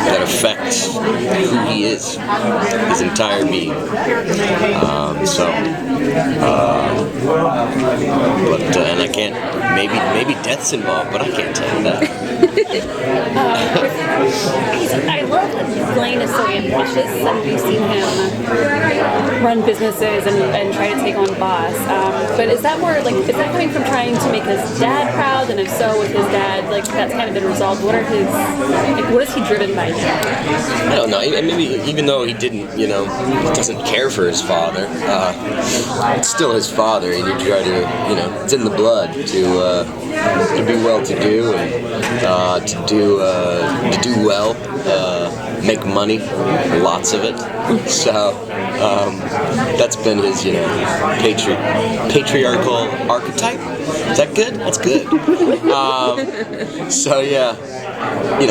that affects who he is, his entire being. And I can't. Maybe death's involved, but I can't tell you that. I love that Blaine is so ambitious, and we've seen him run businesses and try to take on Boss. But is that coming from trying to make his dad proud? And if so, with his dad, that's kind of been resolved. What is he driven by now? I don't know. Maybe even though he didn't, doesn't care for his father, it's still his father, and you try to, it's in the blood to be well-to-do and to do well, make money, lots of it. So that's been his, patriarchal archetype. Is that good? That's good. So yeah,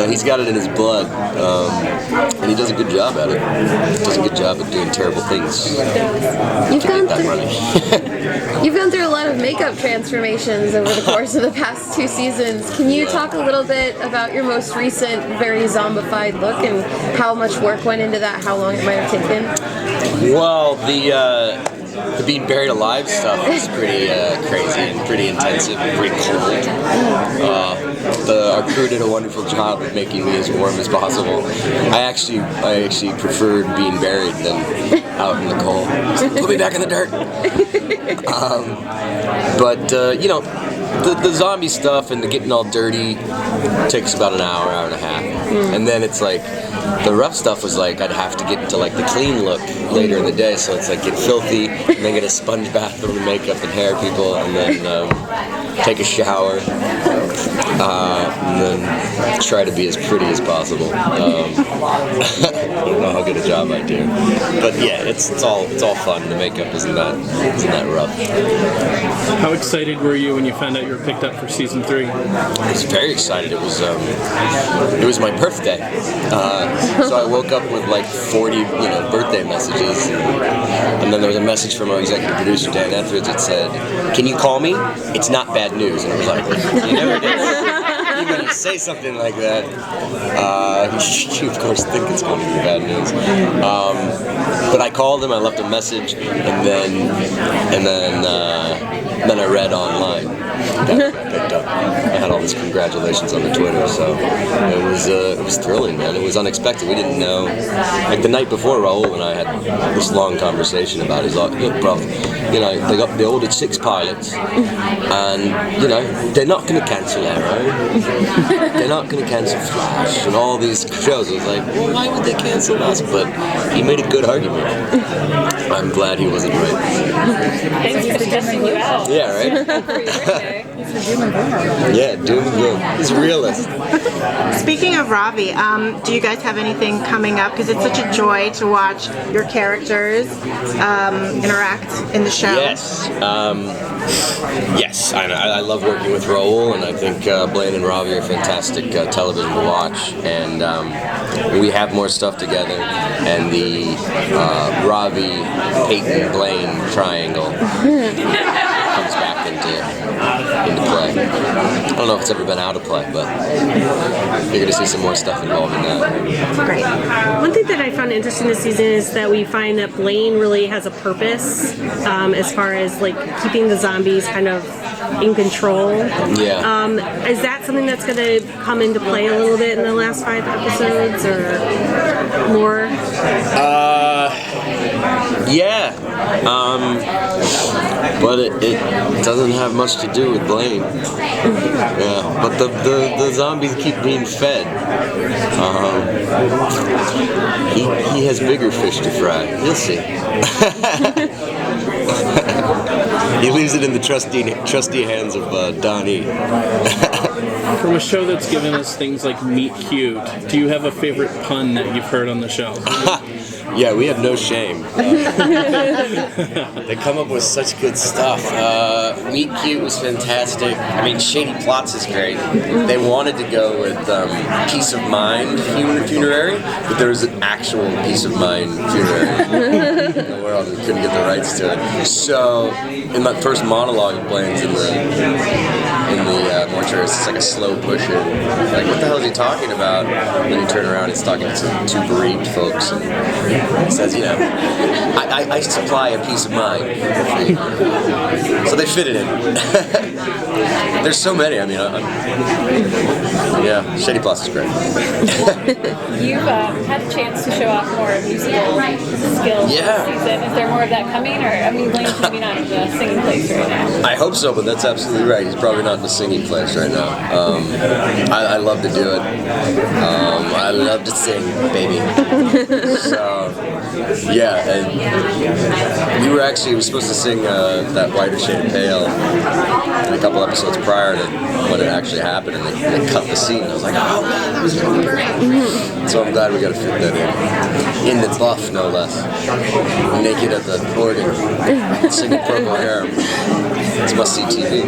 he's got it in his blood, and he does a good job at it. He does a good job of doing terrible things to get that money. You've gone through a lot of makeup transformations over the course of the past 2 seasons. Can you talk a little bit about your most recent, very zombified look and how much work went into that, how long it might have taken? Well, the being buried alive stuff was pretty crazy and pretty intensive and pretty cold. Our crew did a wonderful job of making me as warm as possible. I actually preferred being buried than out in the cold. Put me back in the dirt. The zombie stuff and the getting all dirty takes about an hour and a half. And then it's like, the rough stuff was like, I'd have to get into like the clean look later in the day, so it's like get filthy, and then get a sponge bath from the makeup and hair people, and then take a shower, and then try to be as pretty as possible. I don't know how good a job I do, but yeah, it's all fun. The makeup isn't that rough. How excited were you when you found out you were picked up for season 3? I was very excited. It was my birthday, so I woke up with like 40 birthday messages, and then there was a message from our executive producer Dan Etheridge that said, "Can you call me? It's not bad news." And I was like, "You never did." Even when you say something like that, you of course think it's going to be bad news. But I called him, I left a message, and then I read online that I picked up. I had all these congratulations on the Twitter, so it was thrilling, man. It was unexpected. We didn't know. Like the night before, Raul and I had this long conversation about it. He's like, "Look, bro, they ordered 6 pilots, and they're not going to cancel Arrow. They're not going to cancel Flash and all these shows." I was like, well, why would they cancel us? But he made a good argument. I'm glad he wasn't right. Thanks for stressing you out. Yeah, right? Yeah, doom and gloom. He's a realist. Speaking of Ravi, do you guys have anything coming up? Because it's such a joy to watch your characters interact in the show. Yes. Yes, I love working with Raul, and I think Blaine and Ravi are fantastic television to watch, and we have more stuff together, and the Ravi, Peyton, Blaine triangle comes back into play. I don't know if it's ever been out of play, but you're going to see some more stuff involved in that. Great. One thing that I found interesting this season is that we find that Blaine really has a purpose as far as like keeping the zombies kind of in control. Yeah. Is that something that's going to come into play a little bit in the last 5 episodes or more? Yeah. But it doesn't have much to do with Blaine. Yeah. But the zombies keep being fed. He has bigger fish to fry. You'll see. He leaves it in the trusty hands of Donnie. From a show that's given us things like Meet Cute, do you have a favorite pun that you've heard on the show? Yeah, we have no shame. They come up with such good stuff. Meet Cute was fantastic. I mean, Shady Plots is great. They wanted to go with Peace of Mind funerary, but there was an actual Peace of Mind funerary. in the world and couldn't get the rights to it. So in my first monologue, Blaine's in the mortuary. It's like a slow push in. Like, what the hell is he talking about? And then you turn around, he's talking to two bereaved folks, and he says, you know, I supply a peace of mind. So they fit it in. There's so many. I mean, yeah, Shady Plus is great. You've had a chance to show off more musical skills Yeah. this season. Is there more of that coming? Or, I mean, Blaine's maybe not in the singing place right now. I hope so, but that's absolutely right. He's probably not in the singing place right now. I love to do it. I love to sing, baby. So, yeah, and we were supposed to sing that Whiter Shade of Pale in a couple episodes prior to when it actually happened, and they cut the scene. I was like, oh man, that was gonna be great. So I'm glad we got to fit that in the buff, no less. Naked at the organ, singing Purple Hair. It's must-see TV.